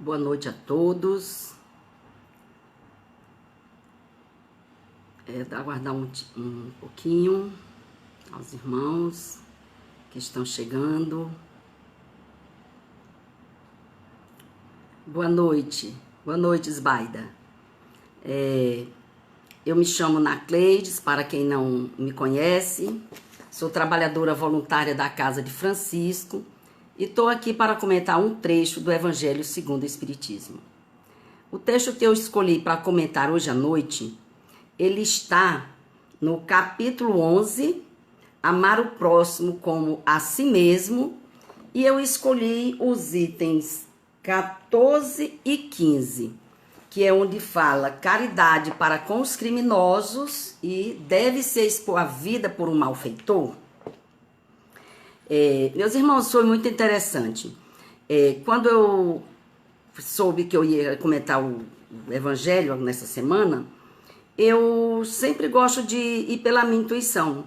Boa noite a todos. Aguardar um pouquinho aos irmãos que estão chegando. Boa noite, Sbaida. Eu me chamo Nacleides, para quem não me conhece. Sou trabalhadora voluntária da Casa de Francisco e estou aqui para comentar um trecho do Evangelho segundo o Espiritismo. O texto que eu escolhi para comentar hoje à noite, ele está no capítulo 11, Amar o Próximo como a Si Mesmo, e eu escolhi os itens 14 e 15, que é onde fala caridade para com os criminosos e deve-se expor a vida por um malfeitor. Meus irmãos, foi muito interessante. Quando eu soube que eu ia comentar o Evangelho nessa semana, eu sempre gosto de ir pela minha intuição.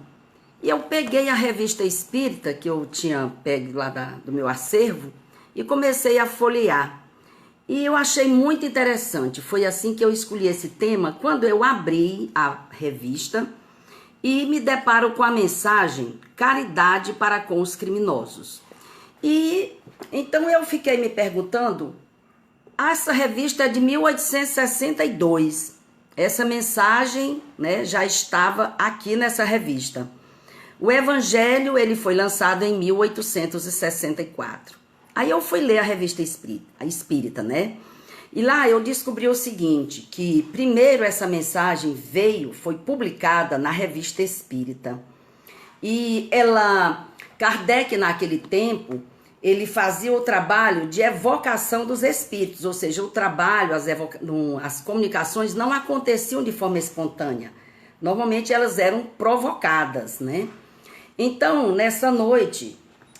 E eu peguei a revista espírita, que eu tinha pego lá do meu acervo, e comecei a folhear. E eu achei muito interessante. Foi assim que eu escolhi esse tema, quando eu abri a revista e me deparo com a mensagem caridade para com os criminosos. E então eu fiquei me perguntando, essa revista é de 1862. Essa mensagem, né, já estava aqui nessa revista. O Evangelho, ele foi lançado em 1864. Aí eu fui ler a revista espírita, né? E lá eu descobri o seguinte, que primeiro essa mensagem foi publicada na revista espírita. E Kardec naquele tempo, ele fazia o trabalho de evocação dos espíritos, ou seja, o trabalho, as comunicações não aconteciam de forma espontânea. Normalmente elas eram provocadas, né? Então, nessa noite,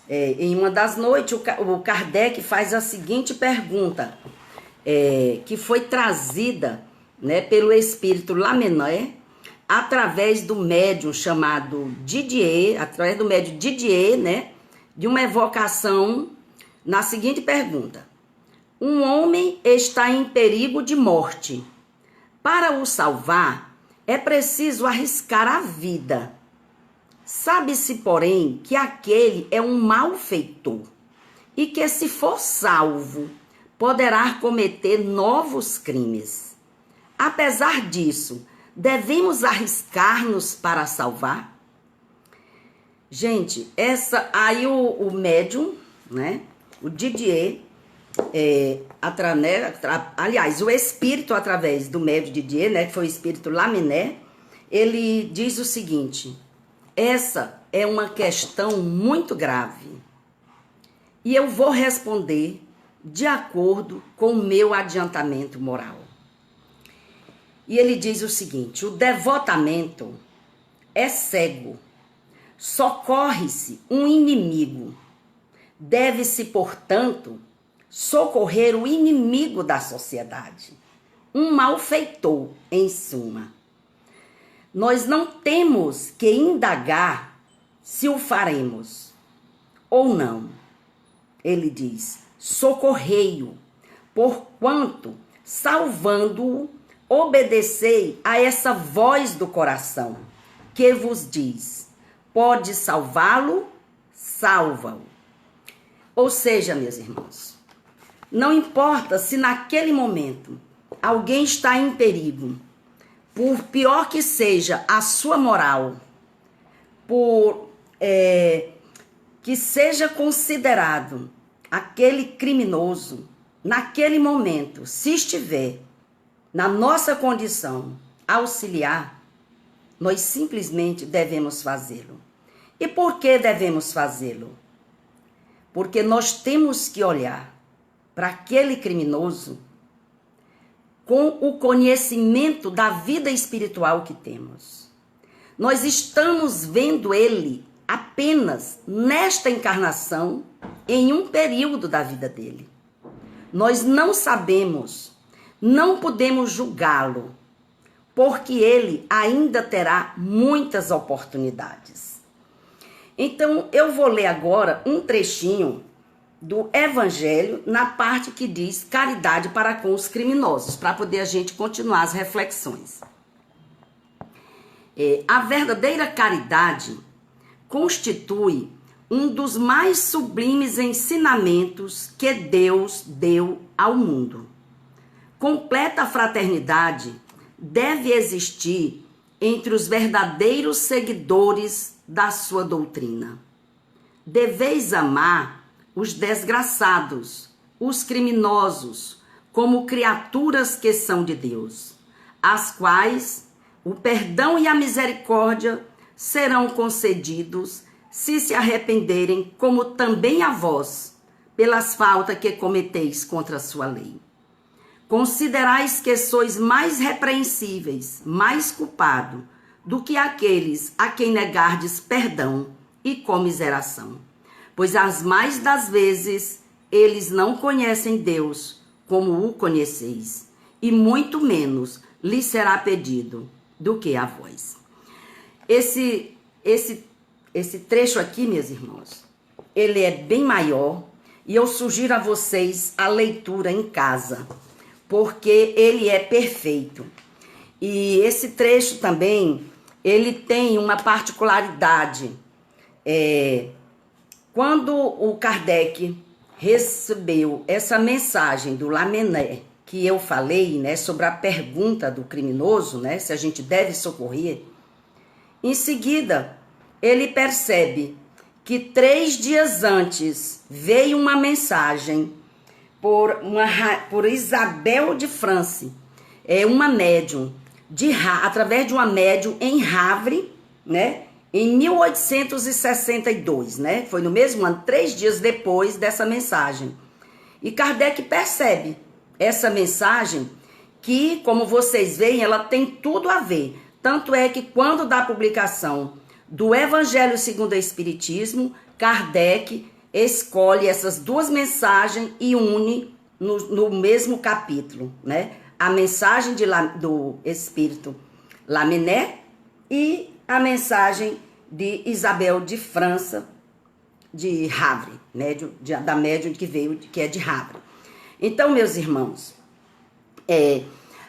em uma das noites, o Kardec faz a seguinte pergunta, que foi trazida, né, pelo espírito Lamennais, através do médium chamado Didier, né, de uma evocação na seguinte pergunta: um homem está em perigo de morte. Para o salvar, é preciso arriscar a vida. Sabe-se, porém, que aquele é um malfeitor e que, se for salvo, poderá cometer novos crimes. Apesar disso, devemos arriscar-nos para salvar? Gente, aí o médium, né, o Didier, aliás, o espírito através do médium Didier, né, que foi o espírito Lamennais, ele diz o seguinte: essa é uma questão muito grave e eu vou responder de acordo com o meu adiantamento moral. E ele diz o seguinte: o devotamento é cego, socorre-se um inimigo, deve-se, portanto, socorrer o inimigo da sociedade, um malfeitor, em suma. Nós não temos que indagar se o faremos ou não. Ele diz: socorrei-o, porquanto, salvando-o, obedecei a essa voz do coração, que vos diz: pode salvá-lo, salva-o. Ou seja, meus irmãos, não importa se naquele momento alguém está em perigo, por pior que seja a sua moral, por que seja considerado aquele criminoso, naquele momento, se estiver na nossa condição auxiliar, nós simplesmente devemos fazê-lo. E por que devemos fazê-lo? Porque nós temos que olhar para aquele criminoso com o conhecimento da vida espiritual que temos. Nós estamos vendo ele apenas nesta encarnação, em um período da vida dele. Nós não sabemos, não podemos julgá-lo, porque ele ainda terá muitas oportunidades. Então, eu vou ler agora um trechinho do Evangelho na parte que diz caridade para com os criminosos, para poder a gente continuar as reflexões. A verdadeira caridade constitui um dos mais sublimes ensinamentos que Deus deu ao mundo. Completa fraternidade deve existir entre os verdadeiros seguidores da sua doutrina. Deveis amar os desgraçados, os criminosos, como criaturas que são de Deus, às quais o perdão e a misericórdia serão concedidos se se arrependerem, como também a vós, pelas faltas que cometeis contra a sua lei. Considerais que sois mais repreensíveis, mais culpado do que aqueles a quem negardes perdão e comiseração. Pois as mais das vezes eles não conhecem Deus como o conheceis, e muito menos lhes será pedido do que a vós. Esse trecho aqui, meus irmãos, ele é bem maior e eu sugiro a vocês a leitura em casa, porque ele é perfeito. E esse trecho também, ele tem uma particularidade. Quando o Kardec recebeu essa mensagem do Lamennais, que eu falei, né, sobre a pergunta do criminoso, né, se a gente deve socorrer, em seguida, ele percebe que 3 dias antes veio uma mensagem por Isabel de France, uma médium, através de uma médium em Havre, né, em 1862, né, foi no mesmo ano, 3 dias depois dessa mensagem. E Kardec percebe essa mensagem que, como vocês veem, ela tem tudo a ver. Tanto é que quando da publicação do Evangelho segundo o Espiritismo, Kardec escolhe essas 2 mensagens e une no mesmo capítulo, né? A mensagem do Espírito Lamennais e a mensagem de Isabel de França, de Havre, né? Da médium que veio, que é de Havre. Então, meus irmãos,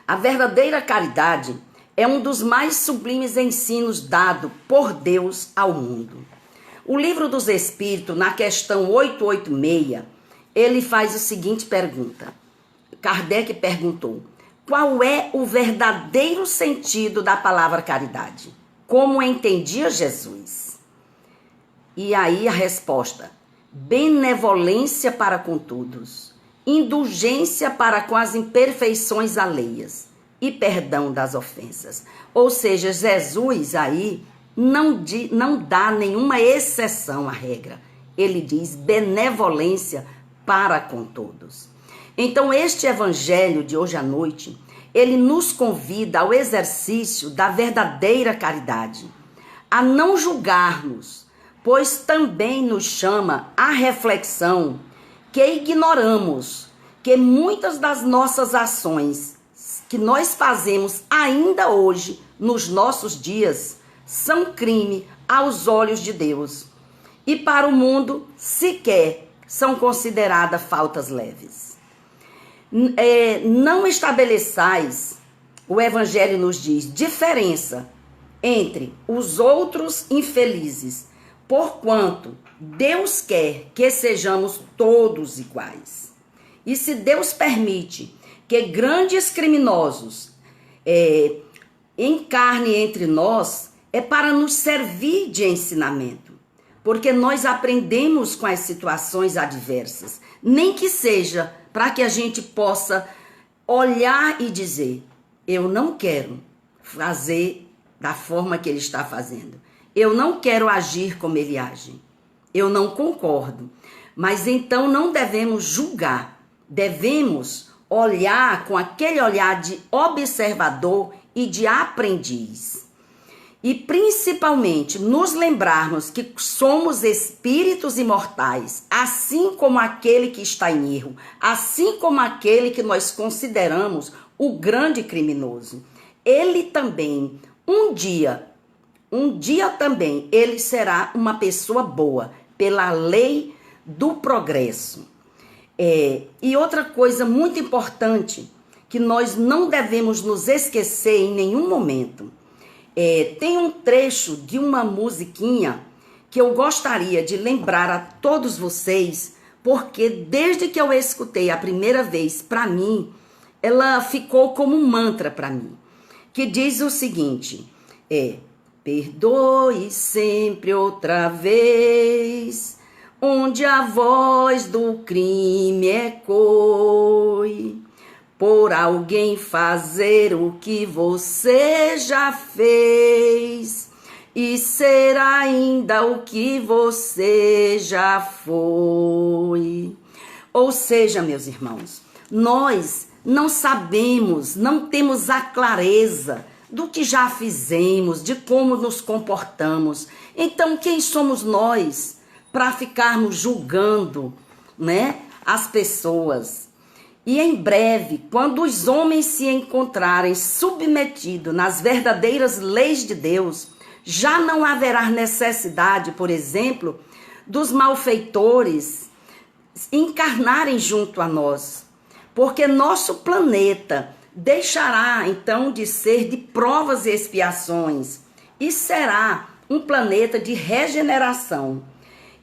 a verdadeira caridade é um dos mais sublimes ensinos dado por Deus ao mundo. O Livro dos Espíritos, na questão 886, ele faz a seguinte pergunta. Kardec perguntou: qual é o verdadeiro sentido da palavra caridade? Como entendia Jesus? E aí a resposta: benevolência para com todos, indulgência para com as imperfeições alheias e perdão das ofensas. Ou seja, Jesus aí não dá nenhuma exceção à regra. Ele diz benevolência para com todos. Então, este evangelho de hoje à noite, ele nos convida ao exercício da verdadeira caridade, a não julgarmos, pois também nos chama à reflexão que ignoramos que muitas das nossas ações que nós fazemos ainda hoje, nos nossos dias, são crime aos olhos de Deus. E para o mundo, sequer são consideradas faltas leves. Não estabeleçais, o Evangelho nos diz, diferença entre os outros infelizes, porquanto Deus quer que sejamos todos iguais. E se Deus permite que grandes criminosos encarnem entre nós, é para nos servir de ensinamento, porque nós aprendemos com as situações adversas, nem que seja para que a gente possa olhar e dizer: eu não quero fazer da forma que ele está fazendo, eu não quero agir como ele age, eu não concordo. Mas então não devemos julgar, devemos olhar com aquele olhar de observador e de aprendiz. E principalmente nos lembrarmos que somos espíritos imortais, assim como aquele que está em erro, assim como aquele que nós consideramos o grande criminoso. Ele também, um dia também, ele será uma pessoa boa, pela lei do progresso. E outra coisa muito importante que nós não devemos nos esquecer em nenhum momento. Tem um trecho de uma musiquinha que eu gostaria de lembrar a todos vocês, porque desde que eu escutei a primeira vez, para mim, ela ficou como um mantra para mim, que diz o seguinte: perdoe sempre outra vez, onde a voz do crime ecoe, por alguém fazer o que você já fez e ser ainda o que você já foi. Ou seja, meus irmãos, nós não sabemos, não temos a clareza do que já fizemos, de como nos comportamos. Então, quem somos nós para ficarmos julgando, né, as pessoas? E em breve, quando os homens se encontrarem submetidos nas verdadeiras leis de Deus, já não haverá necessidade, por exemplo, dos malfeitores encarnarem junto a nós, porque nosso planeta deixará então de ser de provas e expiações e será um planeta de regeneração.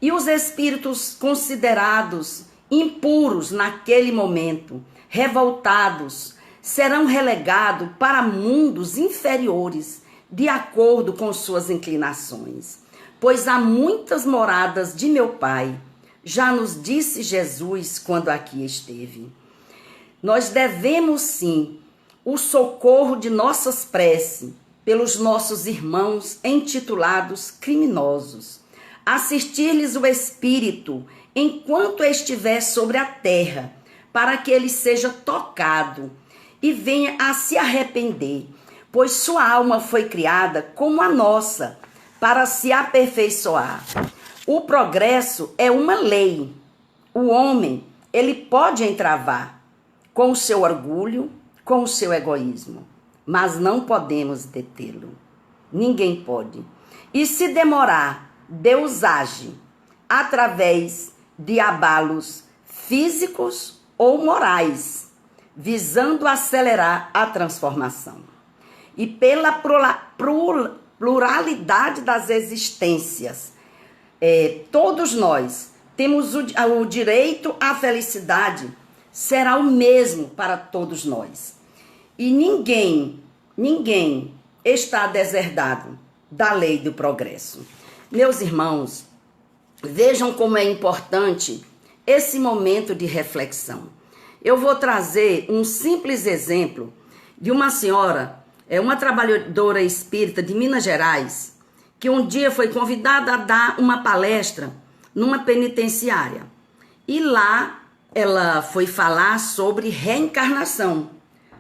E os espíritos considerados impuros naquele momento, revoltados, serão relegados para mundos inferiores, de acordo com suas inclinações. Pois há muitas moradas de meu Pai, já nos disse Jesus quando aqui esteve. Nós devemos sim o socorro de nossas preces pelos nossos irmãos intitulados criminosos, assistir-lhes o Espírito enquanto estiver sobre a terra, para que ele seja tocado e venha a se arrepender, pois sua alma foi criada como a nossa, para se aperfeiçoar. O progresso é uma lei. O homem, ele pode entravar com o seu orgulho, com o seu egoísmo, mas não podemos detê-lo. Ninguém pode. E se demorar, Deus age através de abalos físicos ou morais, visando acelerar a transformação. E pela pluralidade das existências, todos nós temos o direito à felicidade, será o mesmo para todos nós. E ninguém está deserdado da lei do progresso. Meus irmãos, vejam como é importante esse momento de reflexão. Eu vou trazer um simples exemplo de uma senhora, uma trabalhadora espírita de Minas Gerais, que um dia foi convidada a dar uma palestra numa penitenciária. E lá ela foi falar sobre reencarnação,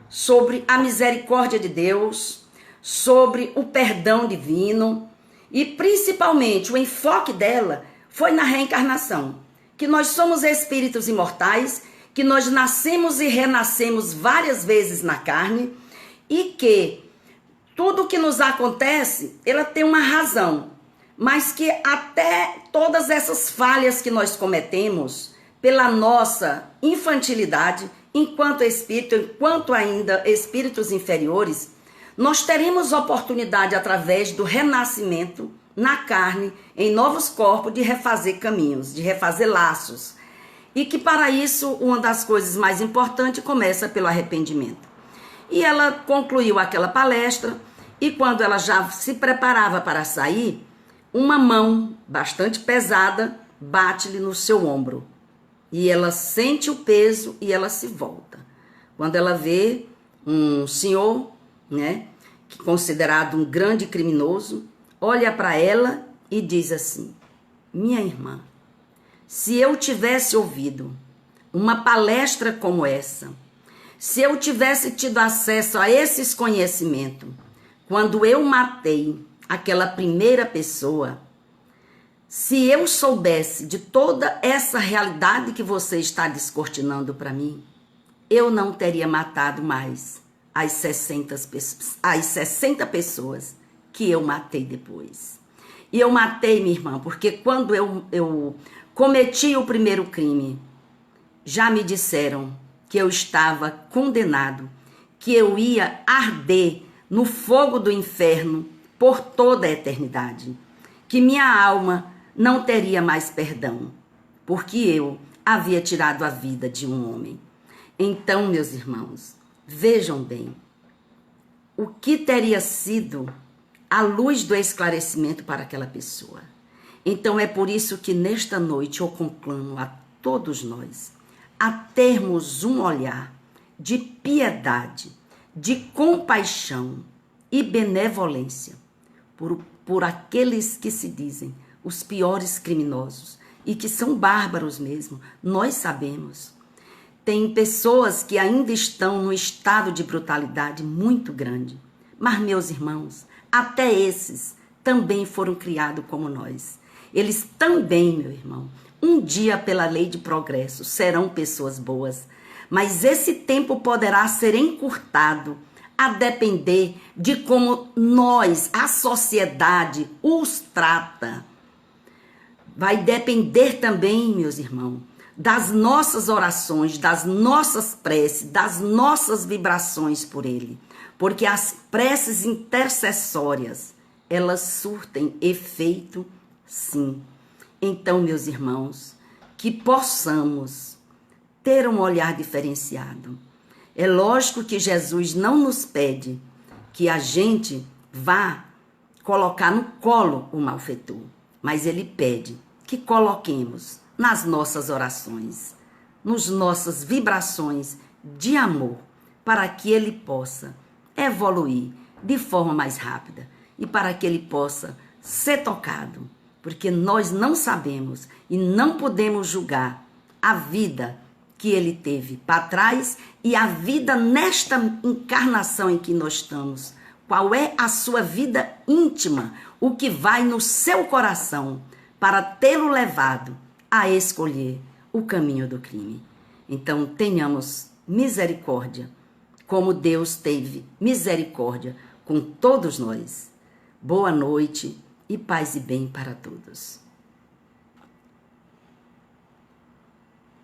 sobre a misericórdia de Deus, sobre o perdão divino e principalmente o enfoque dela foi na reencarnação, que nós somos espíritos imortais, que nós nascemos e renascemos várias vezes na carne e que tudo que nos acontece, ela tem uma razão, mas que até todas essas falhas que nós cometemos pela nossa infantilidade, enquanto espírito, enquanto ainda espíritos inferiores, nós teremos oportunidade através do renascimento na carne, em novos corpos, de refazer caminhos, de refazer laços. E que para isso, uma das coisas mais importantes começa pelo arrependimento. E ela concluiu aquela palestra e quando ela já se preparava para sair, uma mão bastante pesada bate-lhe no seu ombro. E ela sente o peso e ela se volta. Quando ela vê um senhor, né, considerado um grande criminoso, olha para ela e diz assim: minha irmã, se eu tivesse ouvido uma palestra como essa, se eu tivesse tido acesso a esses conhecimentos, quando eu matei aquela primeira pessoa, se eu soubesse de toda essa realidade que você está descortinando para mim, eu não teria matado mais as 60 pessoas que eu matei depois. E eu matei, minha irmã, porque quando eu cometi o primeiro crime. Já me disseram que eu estava condenado, que eu ia arder no fogo do inferno por toda a eternidade, que minha alma não teria mais perdão, porque eu havia tirado a vida de um homem. Então, meus irmãos, vejam bem, o que teria sido a luz do esclarecimento para aquela pessoa. Então é por isso que nesta noite eu conclamo a todos nós a termos um olhar de piedade, de compaixão e benevolência por aqueles que se dizem os piores criminosos e que são bárbaros mesmo, nós sabemos. Tem pessoas que ainda estão num estado de brutalidade muito grande. Mas, meus irmãos, até esses também foram criados como nós. Eles também, meu irmão, um dia pela lei de progresso serão pessoas boas. Mas esse tempo poderá ser encurtado a depender de como nós, a sociedade, os trata. Vai depender também, meus irmãos, das nossas orações, das nossas preces, das nossas vibrações por ele. Porque as preces intercessórias, elas surtem efeito, sim. Então, meus irmãos, que possamos ter um olhar diferenciado. É lógico que Jesus não nos pede que a gente vá colocar no colo o malfeitor, mas ele pede que coloquemos nas nossas orações, nas nossas vibrações de amor, para que ele possa evoluir de forma mais rápida e para que ele possa ser tocado, porque nós não sabemos e não podemos julgar a vida que ele teve para trás e a vida nesta encarnação em que nós estamos. Qual é a sua vida íntima, o que vai no seu coração para tê-lo levado a escolher o caminho do crime. Então, tenhamos misericórdia, como Deus teve misericórdia com todos nós. Boa noite e paz e bem para todos.